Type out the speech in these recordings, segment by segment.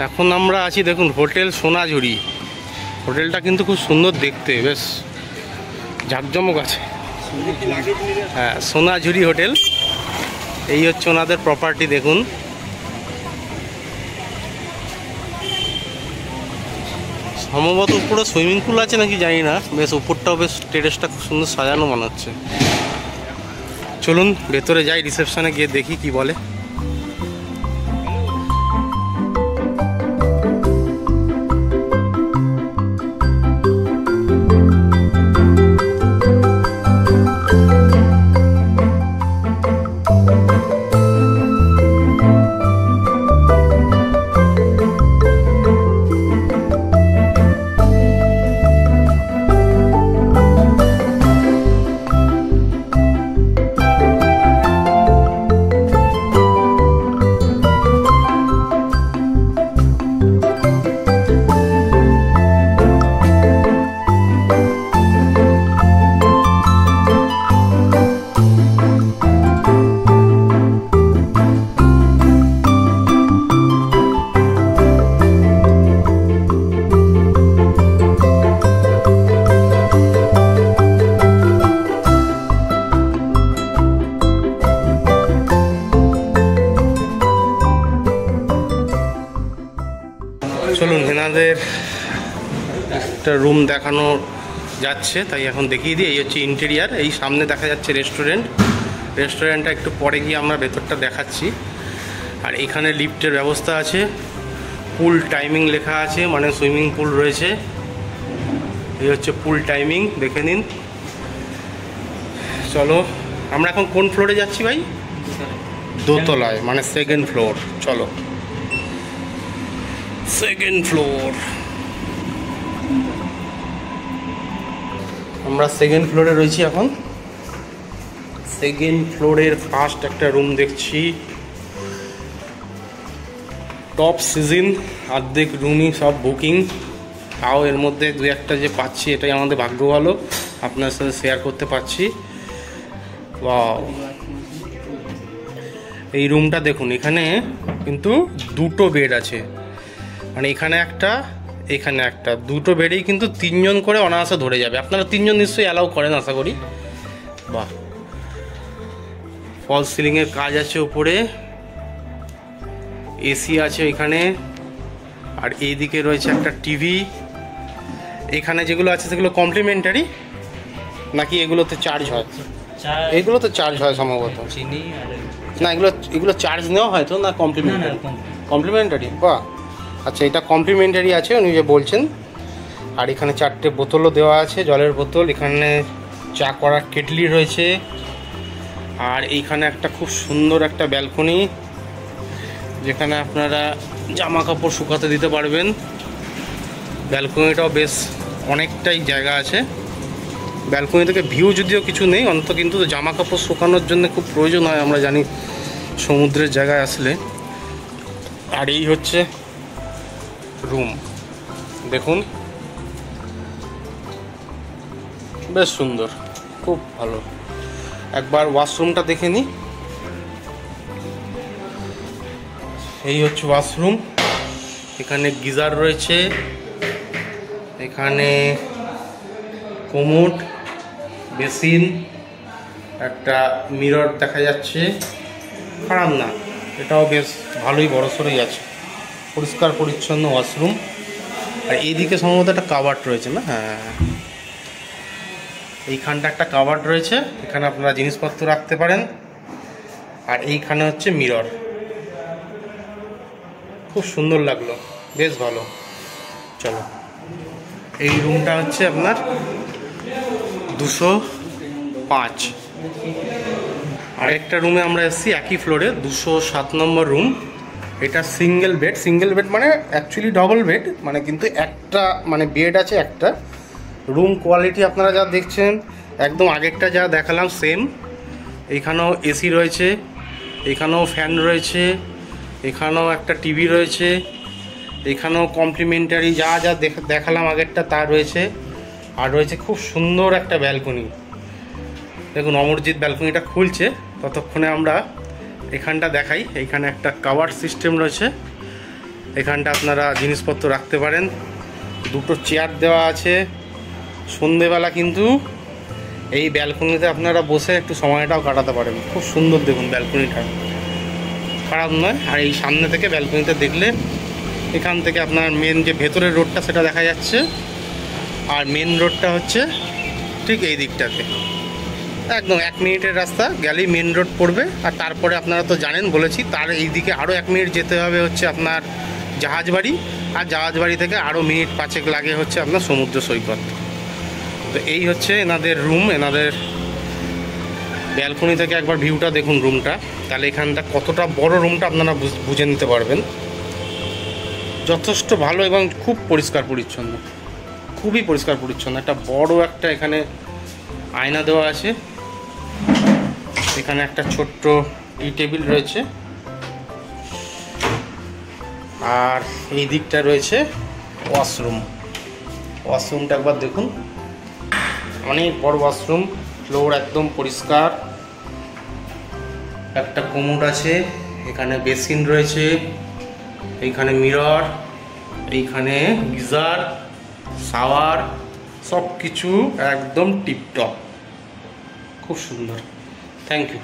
এখন আমরা আছি দেখুন হোটেল সোনাঝুরি। হোটেলটা কিন্তু খুব সুন্দর দেখতে, বেশ জাঁকজমক আছে। হ্যাঁ, সোনাঝুরি হোটেল। এই হচ্ছে ওনাদের প্রপার্টি। দেখুন সম্ভবত উপরে সুইমিং পুল আছে নাকি জানি না, বেশ উপরটাও বেশ টেরেসটা খুব সুন্দর সাজানো মনে হচ্ছে। চলুন ভেতরে যাই, রিসেপশনে গিয়ে দেখি কি বলে। চলুন এনাদের একটা রুম দেখানো যাচ্ছে, তাই এখন দেখিয়ে দিই। এই হচ্ছে ইন্টেরিয়ার। এই সামনে দেখা যাচ্ছে রেস্টুরেন্টটা একটু পরে গিয়ে আমরা ভেতরটা দেখাচ্ছি। আর এখানে লিফটের ব্যবস্থা আছে, পুল টাইমিং লেখা আছে, মানে সুইমিং পুল রয়েছে। এই হচ্ছে পুল টাইমিং, দেখে নিন। চলো আমরা এখন কোন ফ্লোরে যাচ্ছি ভাই? দোতলায়, মানে সেকেন্ড ফ্লোর। চলো সেকেন্ড ফ্লোর। আমরা সেকেন্ড ফ্লোরে রয়েছি এখন। সেকেন্ড ফ্লোরের ফার্স্ট একটা রুম দেখছি। টপ সিজন, অর্ধেক রুমই সব বুকিং। তাও এর মধ্যে দু একটা যে পাচ্ছি, এটাই আমাদের ভাগ্য ভালো, আপনার সাথে শেয়ার করতে পারছি। ওয়াও, এই রুমটা দেখুন। এখানে কিন্তু দুটো বেড আছে, মানে এখানে একটা এখানে একটা, দুটো বেডেই কিন্তু তিনজন করে অনায়াসে ধরে যাবে। আপনারা তিনজন নিশ্চয়ই অ্যালাউ করেন আশা করি। বাহ, ফল সিলিংয়ের কাজ আছে উপরে, এসি আছে এখানে। আর এইদিকে রয়েছে একটা টিভি। এখানে যেগুলো আছে সেগুলো কমপ্লিমেন্টারি নাকি এগুলোতে চার্জ হয়? এগুলো তো চার্জ হয় সম্ভবত। না, এগুলো চার্জ নেওয়া হয় তো, না কমপ্লিমেন্টারি? কমপ্লিমেন্টারি, বাহ। আচ্ছা, এটা কমপ্লিমেন্টারি আছে উনি যে বলছেন। আর এখানে 4টে বোতলও দেওয়া আছে, জলের বোতল। এখানে চা করার কেটলি রয়েছে। আর এইখানে একটা খুব সুন্দর একটা ব্যালকনি, যেখানে আপনারা জামা কাপড় শুকাতে দিতে পারবেন। ব্যালকনিটাও বেশ অনেকটাই জায়গা আছে। ব্যালকনি থেকে ভিউ যদিও কিছু নেই, অন্তত কিন্তু জামা কাপড় শুকানোর জন্য খুব প্রয়োজন হয়, আমরা জানি সমুদ্রের জায়গায় আসলে। আর এই হচ্ছে রুম, দেখুন বেশ সুন্দর, খুব ভালো। একবার ওয়াশরুমটা দেখে নিই। এই হচ্ছে ওয়াশরুম। এখানে গিজার রয়েছে, এখানে কোমোড, বেসিন, একটা মিরর দেখা যাচ্ছে। খারাপ না, এটাও বেশ ভালোই বড়সড়ই আছে, পরিষ্কার পরিচ্ছন্ন ওয়াশরুম। আর এইদিকে সম্ভবত একটা কাবার্ড রয়েছে না? হ্যাঁ, এইখানটা একটা কাবার্ড রয়েছে, এখানে আপনারা জিনিসপত্র রাখতে পারেন। আর এইখানে হচ্ছে মিরর, খুব সুন্দর লাগলো, বেশ ভালো। চলো, এই রুমটা হচ্ছে আপনার 205। আরেকটা রুমে আমরা এসেছি একই ফ্লোরে, 207 নম্বর রুম। এটা সিঙ্গেল বেড মানে অ্যাকচুয়ালি ডবল বেড, মানে কিন্তু একটা মানে বেড আছে একটা। রুম কোয়ালিটি আপনারা যা দেখছেন একদম আগেরটা যা দেখালাম সেম। এইখানেও এসি রয়েছে, এখানেও ফ্যান রয়েছে, এখানেও একটা টিভি রয়েছে, এখানেও কমপ্লিমেন্টারি যা যা দেখালাম আগেরটা তা রয়েছে। আর রয়েছে খুব সুন্দর একটা ব্যালকনি। দেখুন অমরজিৎ ব্যালকনিটা খুলছে, ততক্ষণে আমরা এখানটা দেখাই। এইখানে একটা কাভার সিস্টেম রয়েছে, এখানটা আপনারা জিনিসপত্র রাখতে পারেন। দুটো চেয়ার দেওয়া আছে। সন্ধেবেলা কিন্তু এই ব্যালকনিতে আপনারা বসে একটু সময়টাও কাটাতে পারেন। খুব সুন্দর দেখুন ব্যালকনিটা, খারাপ নয়। আর এই সামনে থেকে ব্যালকনিতে দেখলে এখান থেকে আপনার মেন যে ভেতরের রোডটা সেটা দেখা যাচ্ছে, আর মেন রোডটা হচ্ছে ঠিক এই দিকটাতে, একদম 1 মিনিটের রাস্তা গেলেই মেন রোড পড়বে। আর তারপরে আপনারা তো জানেন, বলেছি, তার এই দিকে আরও 1 মিনিট যেতে হবে হচ্ছে আপনার জাহাজবাড়ি, আর জাহাজবাড়ি থেকে আরও মিনিট 5 লাগে হচ্ছে আপনার সমুদ্র সৈকত। তো এই হচ্ছে এনাদের রুম। এনাদের ব্যালকনি থেকে একবার ভিউটা দেখুন রুমটা, তাহলে এখানটা কতটা বড় রুমটা আপনারা বুঝে নিতে পারবেন। যথেষ্ট ভালো এবং খুব পরিষ্কার পরিচ্ছন্ন, খুবই পরিষ্কার পরিচ্ছন্ন। একটা বড় একটা এখানে আয়না দেওয়া আছে। এখানে একটা ছোট্ট টি টেবিল রয়েছে, আর এই দিকটা রয়েছে ওয়াশরুম। ওয়াশরুমটা একবার দেখুন, অনেক বড় ওয়াশরুম, ফ্লোর একদম পরিষ্কার। একটা কোমোড আছে, এখানে বেসিন রয়েছে, এইখানে মিরর, এইখানে গিজার, শাওয়ার, সব কিছু একদম টিপটপ, খুব সুন্দর। Thank you.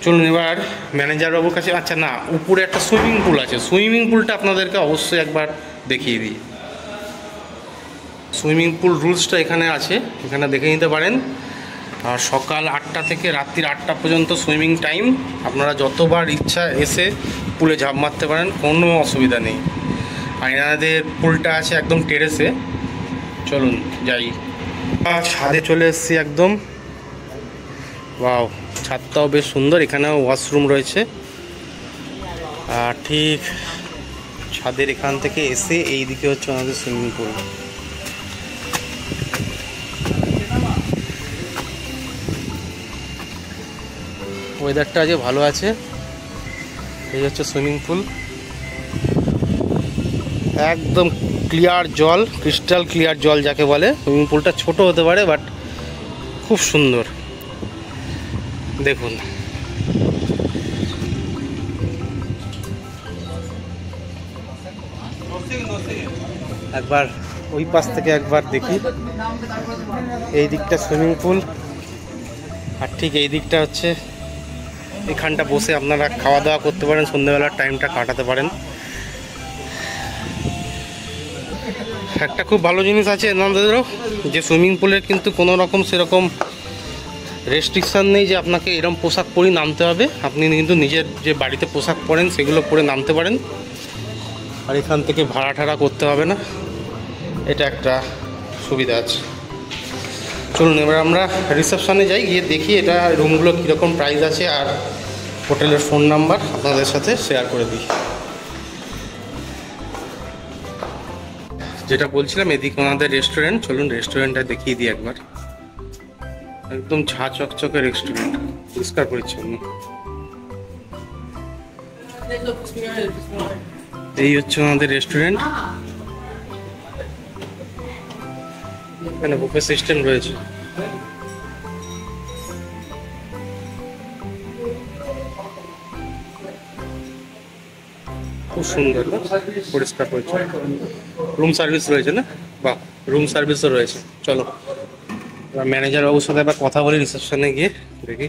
চলুন এবার ম্যানেজার বাবুর কাছে। আচ্ছা না, উপরে একটা সুইমিং পুল আছে, সুইমিং পুলটা আপনাদেরকে অবশ্যই একবার দেখিয়ে দিই। সুইমিং পুল রুলসটা এখানে আছে, এখানে দেখে নিতে পারেন। আর সকাল 8টা থেকে রাত্রির 8টা পর্যন্ত সুইমিং টাইম। আপনারা যতবার ইচ্ছা এসে পুলে ঝাঁপ মারতে পারেন, কোনো অসুবিধা নেই। আর এনাদের পুলটা আছে একদম টেরেসে। চলুন যাই। ছাদে চলে এসেছি একদম। ওয়াও, ছাদটাও বেশ সুন্দর। এখানেও ওয়াশরুম রয়েছে। আর ঠিক ছাদের এখান থেকে এসে এই দিকে হচ্ছে আমাদের সুইমিং পুল। ওয়েদারটা আজ ভালো আছে। এই হচ্ছে সুইমিং পুল, একদম ক্লিয়ার জল, ক্রিস্টাল ক্লিয়ার জল যাকে বলে। সুইমিং পুলটা ছোট হতে পারে, বাট খুব সুন্দর। দেখুন একবার ওই পাশ থেকে একবার দেখি। এই দিকটা সুইমিং পুল, আর ঠিক এই দিকটা হচ্ছে, এখানটা বসে আপনারা খাওয়া দাওয়া করতে পারেন, সন্ধ্যেবেলার টাইমটা কাটাতে পারেন। একটা খুব ভালো জিনিস আছে এনাদেরও, যে সুইমিং পুলের কিন্তু কোনো রকম সেরকম রেস্ট্রিকশান নেই যে আপনাকে এরকম পোশাক পরেই নামতে হবে। আপনি কিন্তু নিজের যে বাড়িতে পোশাক পরেন সেগুলো পরে নামতে পারেন, আর এখান থেকে ভাড়া ঠাড়া করতে হবে না। এটা একটা সুবিধা আছে। চলুন এবার আমরা রিসেপশনে যাই, গিয়ে দেখি এটা রুমগুলো কীরকম প্রাইস আছে, আর হোটেলের ফোন নাম্বার আপনাদের সাথে শেয়ার করে দিই। যেটা বলছিলাম, এদিকে ওনাদের রেস্টুরেন্ট। চলুন রেস্টুরেন্টটা দেখিয়ে দিই একবার। একদম ঝাঁ চকচকে রেস্টুরেন্ট, পরিষ্কার পরিচ্ছন্ন। এই হচ্ছে ওনাদের রেস্টুরেন্ট। এখানে বুফে সিস্টেম রয়েছে। খুব সুন্দর, পরিষ্কার পরিচ্ছন্ন। রুম সার্ভিস রয়েছে না? বাহ, রুম সার্ভিসও রয়েছে। চলো ম্যানেজার বাবুর সাথে একবার কথা বলি রিসেপশনে গিয়ে, দেখি।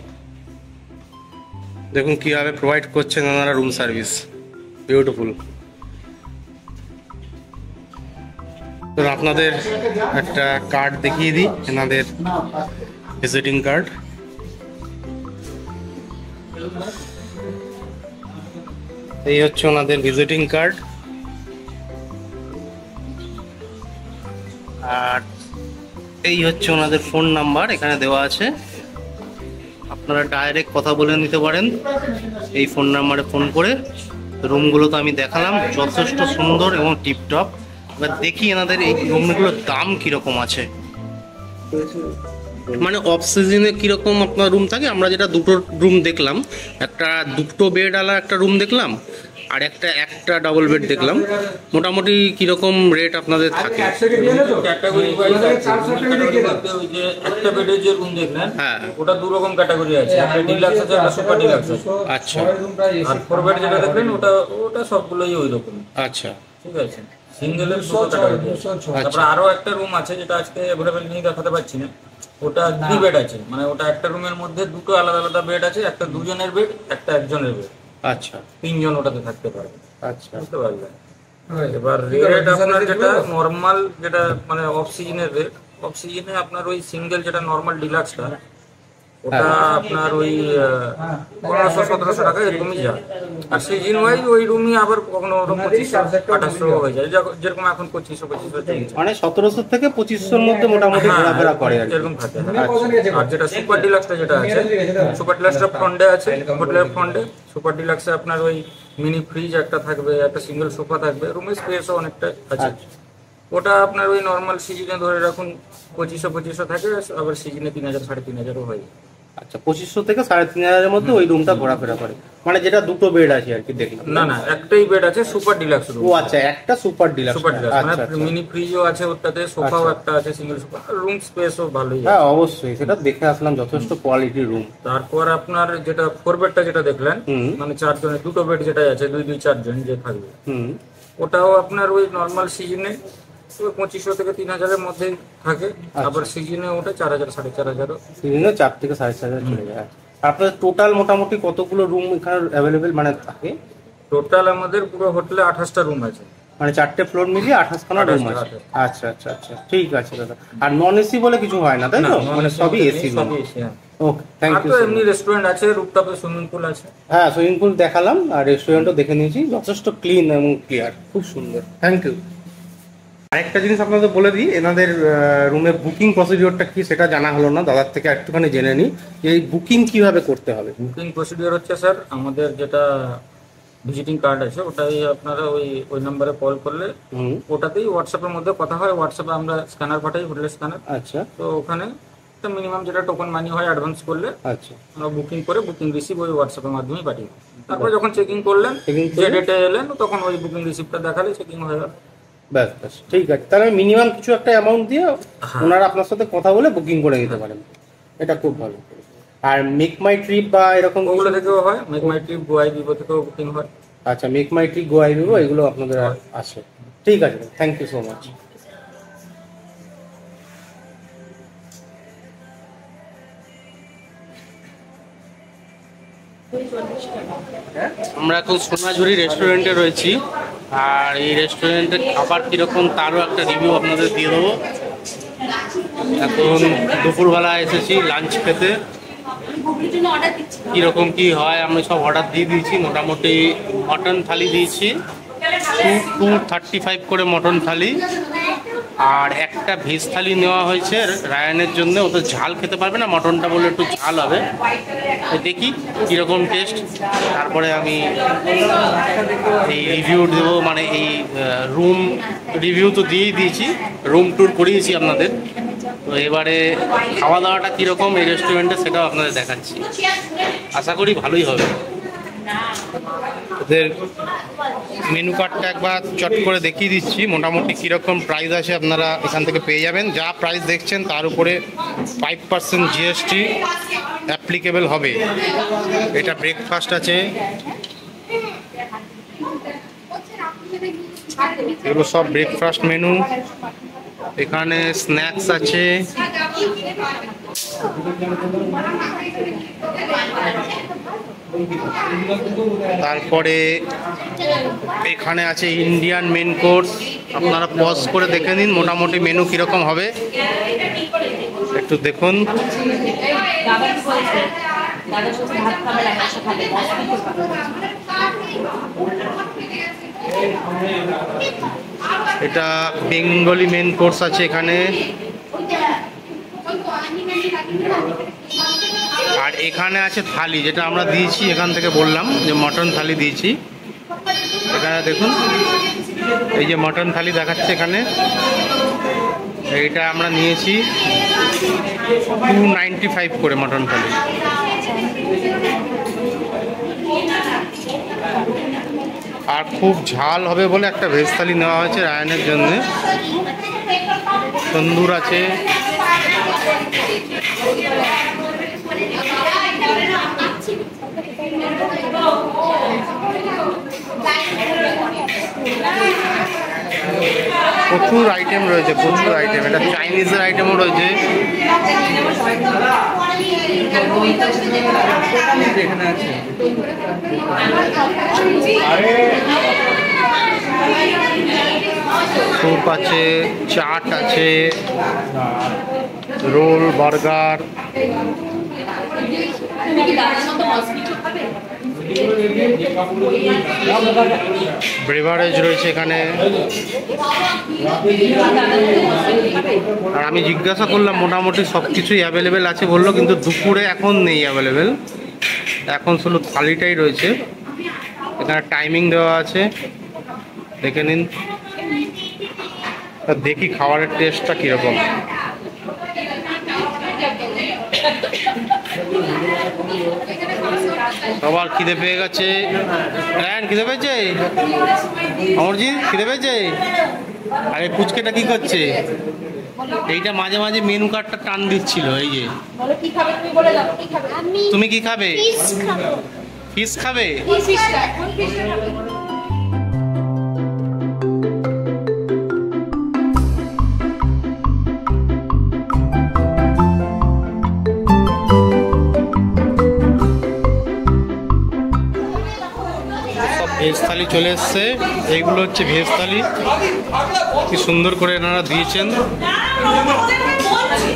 দেখুন কীভাবে প্রোভাইড করছেন ওনারা রুম সার্ভিস, বিউটিফুল। তো আপনাদের একটা কার্ড দেখিয়ে দিই, এনাদের ভিজিটিং কার্ড। এই হচ্ছে ওনাদের ভিজিটিং কার্ড। আর এই হচ্ছে ওনাদের ফোন নাম্বার এখানে দেওয়া আছে। আপনারা ডাইরেক্ট কথা বলে নিতে পারেন এই ফোন নাম্বারে ফোন করে। রুমগুলো তো আমি দেখালাম, যথেষ্ট সুন্দর এবং টিপটপ। এবার দেখি এনাদের এই রুমগুলোর দাম কীরকম আছে, মানে অফ সিজনে কীরকম আপনার রুম থাকে। আমরা যেটা দুটো রুম দেখলাম, একটা দুটো বেডওয়ালা একটা রুম দেখলাম, আর একটা ডাবল বেড দেখলাম, মোটামুটি কিরকম রেট আপনাদের থাকে? ক্যাটাগরি ওয়াইজ ওই যে একটা বেডের যে রুম দেখলেন, হ্যাঁ ওটা দু রকম ক্যাটাগরি আছে, একটা ডিলাক্স আছে একটা সুপার ডিলাক্স আছে। আচ্ছা। আর 4 বেড যেটা দেখলেন ওটা সবগুলোই ওই রকম। আচ্ছা ঠিক আছে, সিঙ্গেলের দুটো ক্যাটাগরি আছে। তারপর আরো একটা রুম আছে যেটা আজকে অ্যাভেলেবল নেই, দেখাতে পাচ্ছি না। ওটা 3 বেড আছে, মানে ওটা একটা রুমের মধ্যে দুটো আলাদা আলাদা বেড আছে, একটা দুজনের বেড একটা একজনের বেড। আচ্ছা, 3 জন ওটাতে থাকতে পারবে। আচ্ছা, বুঝতে পারলেন? এবার রেট আপনার যেটা নর্মাল, যেটা মানে অফ সিজনের রেট, অফ সিজনে আপনার ওই সিঙ্গেল যেটা নর্মাল ডিলাক্সটা ওটা আপনার ওই 1500-1700 টাকা এরকমই যায়। আর সিজন ওয়াইজ ওই রুমই আবার কখনো 2500-2800 হয়ে যায়, যেরকম এখন 2500 চলছে। মানে 1700 থেকে 2500-র মধ্যে মোটামুটি ঘোরাফেরা করে এরকম থাকে। আর যেটা সুপার ডিলাক্সটা যেটা আছে, সুপার ডিলাক্সটা ফ্রন্টে আছে, হোটেলের ফ্রন্টে। সুপার ডিলাক্সে আপনার ওই মিনি ফ্রিজ একটা থাকবে, একটা সিঙ্গেল সোফা থাকবে, রুমের স্পেসও অনেকটা আছে। ওটা আপনার ওই নর্মাল সিজনে ধরে রাখুন 2500 থাকে, আবার সিজনে 3000-3500 হয়ে যায়। আচ্ছা, 2500 থেকে 3500-এর মধ্যে ওই রুমটা ঘোরাফেরা করে, মানে যেটা দুটো বেড আছে আর কি দেখলাম। না একটাই বেড আছে, সুপার ডিলাক্স রুম। ও আচ্ছা, একটা সুপার ডিলাক্স। মানে মিনি ফ্রিজও আছে ওটাতে, সোফাও একটা আছে, সিঙ্গেল সোফা, রুম স্পেসও ভালোই। হ্যাঁ অবশ্যই, সেটা দেখে আসলাম, যথেষ্ট কোয়ালিটির রুম। তারপর আপনার যেটা 4 বেডটা যেটা দেখলেন, মানে 4 জনের দুটো বেড যেটা আছে, 2-4 জন যে থাকবে, ওটাও আপনার ওই নর্মাল সিজনে 2500 থেকে 3000-এর মধ্যে থাকে। আবার সিজনে ওটা 4000-4500, সিজনে 4 থেকে 4500 চলে যায়। আপনাদের টোটাল মোটামুটি কতগুলো রুম এখানে অ্যাভেলেবেল মানে থাকে? টোটাল আমাদের পুরো হোটেলে 28টা রুম আছে, মানে 4টে ফ্লোর মিলিয়ে 28খানা রুম আছে। আচ্ছা আচ্ছা আচ্ছা, ঠিক আছে দাদা। আর নন এসি বলে কিছু হয় না, তাই তো? মানে সবই AC room. Okay, thank you. এমনি রেস্টুরেন্ট আছে, রুফটপে সুইমিং পুল আছে। হ্যাঁ, সুইমিং পুল দেখালাম, আর রেস্টুরেন্টও দেখে নিয়েছি, যথেষ্ট ক্লিন এবং ক্লিয়ার, খুব সুন্দর। Thank you. আরেকটা জিনিস আপনাদের বলে দিই, এনাদের রুমের বুকিং প্রসিডিওরটা কি সেটা জানা হলো না, দাদার থেকে একটুখানি জেনে নিই যে এই বুকিং কিভাবে করতে হবে। বুকিং প্রসিডিওর হচ্ছে স্যার, আমাদের যেটা ভিজিটিং কার্ড আছে ওটাই আপনারা ওই নাম্বারে কল করলে ওটাতেই হোয়াটসঅ্যাপের মধ্যে কথা হয়। হোয়াটসঅ্যাপে আমরা স্ক্যানার পাঠাই, হোটেলের স্ক্যানার। আচ্ছা, তো ওখানে মিনিমাম যেটা টোকন মানি হয় অ্যাডভান্স করলে, আচ্ছা, আমরা বুকিং করে বুকিং রিসিভ ওই হোয়াটসঅ্যাপের মাধ্যমেই পাঠিয়ে। তারপর যখন চেকিং করলেন, যে ডেটে এলেন, তখন ওই বুকিং রিসিপ্টটা দেখালে চেকিং হয়ে গেল। ব্যাস ব্যাস, ঠিক আছে। তাহলে মিনিমাম কিছু একটা অ্যামাউন্ট দিয়ে ওনারা আপনার সাথে কথা বলে বুকিং করে নিতে পারেন, এটা খুব ভালো। আর মেক মাই ট্রিপ বা এরকম ওগুলো থেকেও হয়, মেক মাই ট্রিপ, গোয়াই ভিভো থেকেও বুকিং হয়। আচ্ছা, মেক মাই ট্রিপ, গোয়াই ভিভো এগুলো আপনাদের আসে। ঠিক আছে, থ্যাংক ইউ সো মাচ। আমরা এখন সোনাঝুরি রেস্টুরেন্টে রয়েছি, আর এই রেস্টুরেন্টের খাবার কীরকম তারও একটা রিভিউ আপনাদের দিয়ে দেবো। এখন দুপুরবেলা এসেছি লাঞ্চ খেতে, কীরকম কী হয় আমি সব অর্ডার দিয়ে দিয়েছি। মোটামুটি মটন থালি দিয়েছি, 235 করে মটন থালি, আর একটা ভেজ থালি নেওয়া হয়েছে রায়ানের জন্য। ও তো ঝাল খেতে পারবে না, মটনটা বলে একটু ঝাল হবে, দেখি কীরকম টেস্ট। তারপরে আমি এই রিভিউ দেবো, মানে এই রুম রিভিউ তো দিয়েই দিয়েছি, রুম ট্যুর করিয়েছি আপনাদের। তো এবারে খাওয়া দাওয়াটা কীরকম এই রেস্টুরেন্টে সেটাও আপনাদের দেখাচ্ছি, আশা করি ভালোই হবে। ওদের মেনু কার্ডটা একবার চট করে দেখিয়ে দিচ্ছি, মোটামুটি কীরকম প্রাইস আছে আপনারা এখান থেকে পেয়ে যাবেন। যা প্রাইস দেখছেন তার উপরে 5% GST অ্যাপ্লিকেবল হবে। এটা ব্রেকফাস্ট আছে, এগুলো সব ব্রেকফাস্ট মেনু। এখানে স্ন্যাক্স আছে, তারপরে এখানে আছে ইন্ডিয়ান মেন কোর্স। আপনারা পজ করে দেখে নিন মোটামুটি মেনু কীরকম হবে, একটু দেখুন। এটা বেঙ্গলি মেন কোর্স আছে এখানে, আর এখানে আছে থালি, যেটা আমরা দিয়েছি এখান থেকে বললাম যে মটন থালি দিয়েছি। এখানে দেখুন, এই যে মটন থালি দেখাচ্ছে এখানে, এইটা আমরা নিয়েছি 295 করে মটন থালি। আর খুব ঝাল হবে বলে একটা ভেজ থালি নেওয়া হয়েছে রায়ানের জন্য। তন্দুর আছে, প্রচুর আইটেম রয়েছে, প্রচুর আইটেম। এটা চাইনিজের আইটেমও রয়েছে। স্যুপ আছে, চাট আছে, রোল, বার্গার। বেভারেজ রয়েছে এখানে। আর আমি জিজ্ঞাসা করলাম, মোটামুটি সব কিছুই অ্যাভেলেবেল আছে বললো, কিন্তু দুপুরে এখন নেই অ্যাভেলেবেল, এখন শুধু থালিটাই রয়েছে। এখানে টাইমিং দেওয়া আছে, দেখে নিন। দেখি খাবারের টেস্টটা কীরকম। সবার খিদে পেয়ে গেছে। হ্যাঁ, খিদে পেয়েছে অমরজিৎ? খিদে পেয়েছে? আরে পুচকেটা কি করছে? এইটা মাঝে মাঝে মেনু কার্ডটা টান দিচ্ছিল। এই যে, তুমি কি খাবে? ফিশ খাবে? ভেজ থালি চলে এসছে। এইগুলো হচ্ছে ভেজ থালি, কি সুন্দর করে এনারা দিয়েছেন।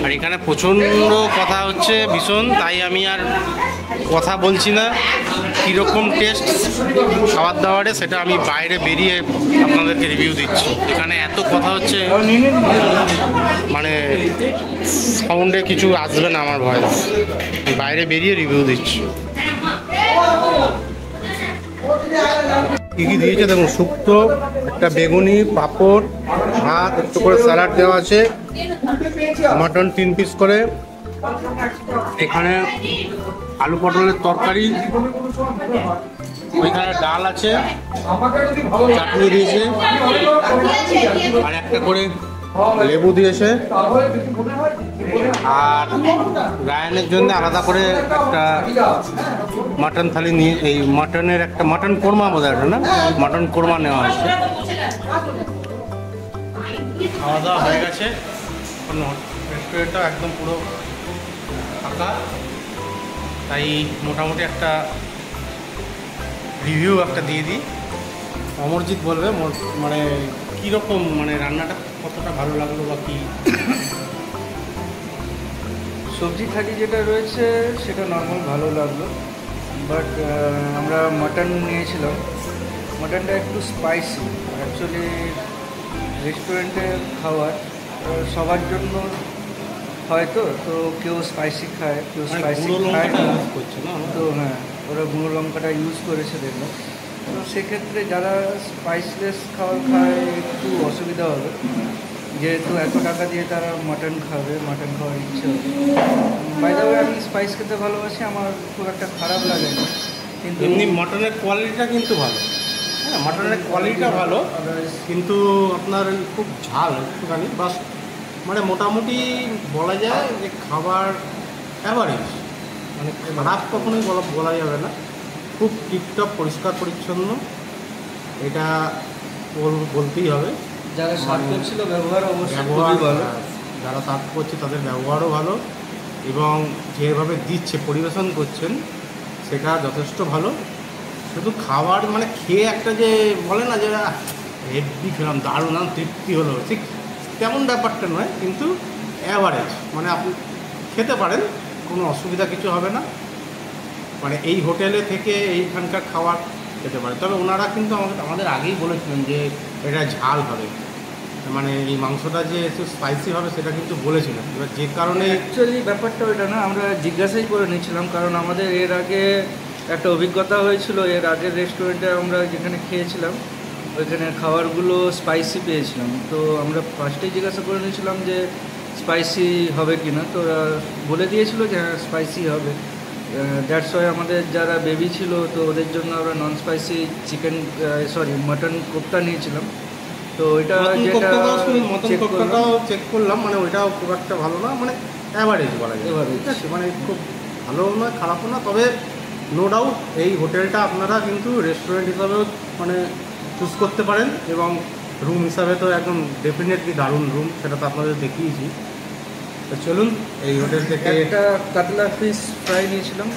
আর এখানে প্রচণ্ড কথা হচ্ছে ভীষণ, তাই আমি আর কথা বলছি না। কীরকম টেস্ট খাবার দাবারে সেটা আমি বাইরে বেরিয়ে আপনাদেরকে রিভিউ দিচ্ছি। এখানে এত কথা হচ্ছে, মানে সাউন্ডে কিছু আসবে না আমার ভয়েস, বাইরে বেরিয়ে রিভিউ দিচ্ছি। কী কী দিয়েছে দেখুন, শুক্তো, একটা বেগুনি, পাঁপড়, ভাত, একটু করে স্যালাড দেওয়া আছে, মাটন 3 পিস করে, এখানে আলু পটলের তরকারি, ওইখানে ডাল আছে, চাটনি দিয়েছে, আর একটা করে লেবু দিয়েছে। আর রায়ানের জন্য আলাদা করে একটা মাটন থালি নিয়ে, এই মাটনের একটা মাটন কোরমা বোধ হয় না, মাটন কোরমা নেওয়া হয়েছে। খাওয়া দাওয়া হয়ে গেছে, রেস্টুরেন্টটা একদম পুরো ফাঁকা, তাই মোটামুটি একটা রিভিউ একটা দিয়ে দিই। অমরজিৎ বলবে মানে কীরকম, মানে রান্নাটা কতটা ভালো লাগলো বা কী। সবজি থালি যেটা রয়েছে সেটা নর্মাল ভালো লাগলো, বাট আমরা মাটন নিয়েছিলাম, মাটনটা একটু স্পাইসি। অ্যাকচুয়ালি রেস্টুরেন্টে খাওয়ার সবার জন্য হয়তো, তো কেউ স্পাইসি খায়, কেউ স্পাইসি খায় না, তো হ্যাঁ ওরা গুঁড়ো লঙ্কাটা ইউজ করেছে দেখলাম। তো সেক্ষেত্রে যারা স্পাইসলেস খাবার খায় একটু অসুবিধা হবে, যেহেতু এত টাকা দিয়ে তারা মাটন খাবে, মাটন খাওয়ার ইচ্ছে হবে। বাই দ্য ওয়ে, আমি স্পাইস খেতে ভালোবাসি, আমার খুব একটা খারাপ লাগে না, কিন্তু এমনি মাটনের কোয়ালিটিটা কিন্তু ভালো। হ্যাঁ, মাটনের কোয়ালিটিটা ভালো, কিন্তু আপনার খুব ঝাল একটুখানি বাস, মানে মোটামুটি বলা যায় যে খাবার অ্যাভারেজ, মানে খারাপ কখনোই বলা যাবে না। খুব টিপটপ, পরিষ্কার পরিচ্ছন্ন, এটা বলতেই হবে। যারা সার্ভ করছিল ব্যবহার অবশ্যই ভালো, যারা সার্ভ করছে তাদের ব্যবহারও ভালো, এবং যেভাবে দিচ্ছে, পরিবেশন করছেন সেটা যথেষ্ট ভালো। শুধু খাবার মানে খেয়ে একটা যে বলে না যে হেভি খেলাম, দারুণ, তৃপ্তি হলো, ঠিক তেমন ব্যাপারটা নয়, কিন্তু অ্যাভারেজ, মানে আপনি খেতে পারেন, কোনো অসুবিধা কিছু হবে না। মানে এই হোটেলে থেকে এইখানকার খাবার খেতে পারে। তবে ওনারা কিন্তু আমাদের আগেই বলেছিলেন যে এটা ঝাল হবে, মানে এই মাংসটা যে একটু স্পাইসি হবে সেটা কিন্তু বলেছিলেন। এবার যে কারণে অ্যাকচুয়ালি ব্যাপারটা ওইটা না, আমরা জিজ্ঞাসাই করে নিয়েছিলাম, কারণ আমাদের এর আগে একটা অভিজ্ঞতা হয়েছিল। এর আগের রেস্টুরেন্টে আমরা যেখানে খেয়েছিলাম ওইখানে খাবারগুলো স্পাইসি পেয়েছিলাম, তো আমরা ফার্স্টেই জিজ্ঞাসা করে নিয়েছিলাম যে স্পাইসি হবে কি না, তো বলে দিয়েছিল যে হ্যাঁ স্পাইসি হবে। দ্যাটস ওয়াই আমাদের যারা বেবি ছিল তো ওদের জন্য আমরা নন স্পাইসি চিকেন মটন কোপ্তা নিয়েছিলাম। তো ওইটা যেটা চেক করলাম, মানে ওইটাও খুব একটা ভালো না, মানে অ্যাভারেজ বলা যায়, ঠিক আছে, মানে খুব ভালোও নয় খারাপও না। তবে নো ডাউট এই হোটেলটা আপনারা কিন্তু রেস্টুরেন্ট হিসাবেও মানে চুজ করতে পারেন, এবং রুম হিসাবে তো একদম ডেফিনেটলি দারুণ রুম, সেটা তো আপনাদের দেখিয়েছি। তো চলুন এই হোটেল থেকে একটা কাতলা ফিশ ফ্রাই নিয়েছিলাম,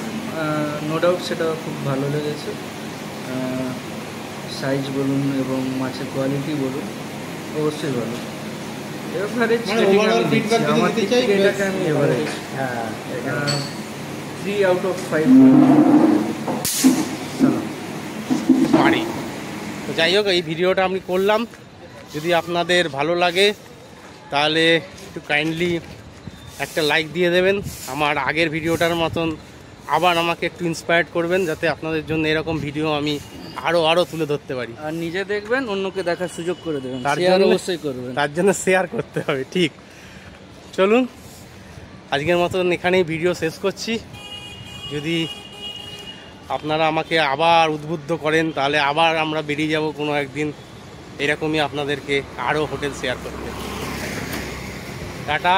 নো ডাউট সেটা খুব ভালো লেগেছে। সাইজ বলুন এবং মাছের কোয়ালিটি বলুন অবশ্যই ভালো। এভারেজ ওভারঅল ফিডব্যাক আমার দিতে দিক চাই, থেকে এটাকে আমি এভারেজ হ্যাঁ 3 out of 5 পারি। তো যাই হোক, এই ভিডিওটা আমি করলাম, যদি আপনাদের ভালো লাগে তাহলে একটু কাইন্ডলি একটা লাইক দিয়ে দেবেন। আমার আগের ভিডিওটার মতন আবার আমাকে একটু ইন্সপায়ার্ড করবেন, যাতে আপনাদের জন্য এরকম ভিডিও আমি আরও তুলে ধরতে পারি। আর নিজে দেখবেন, অন্যকে দেখার সুযোগ করে দেবেন, তার শেয়ার জন্য অবশ্যই করবেন, তার জন্য শেয়ার করতে হবে। ঠিক, চলুন আজকের মতন এখানেই ভিডিও শেষ করছি। যদি আপনারা আমাকে আবার উদ্বুদ্ধ করেন তাহলে আবার আমরা বেরিয়ে যাব কোনো একদিন এরকমই আপনাদেরকে আরও হোটেল শেয়ার করতে। টাটা।